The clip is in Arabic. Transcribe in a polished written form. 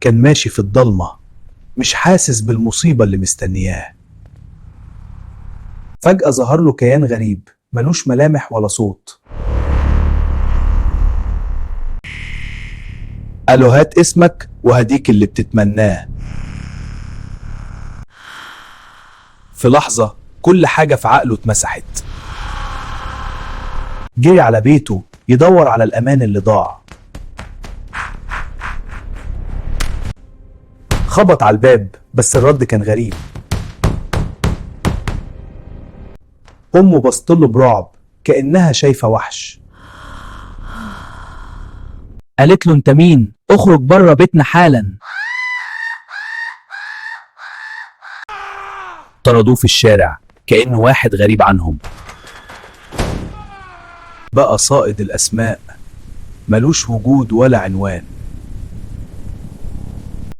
كان ماشي في الضلمة، مش حاسس بالمصيبة اللي مستنياه. فجأة ظهر له كيان غريب ملوش ملامح ولا صوت. قاله هات اسمك وهديك اللي بتتمناه. في لحظة كل حاجة في عقله اتمسحت. جري على بيته يدور على الأمان اللي ضاع. خبط على الباب بس الرد كان غريب. أمه بصتله برعب كأنها شايفة وحش. قالت له انت مين؟ اخرج بره بيتنا حالا. طردوه في الشارع كأنه واحد غريب عنهم. بقى صائد الأسماء، ملوش وجود ولا عنوان.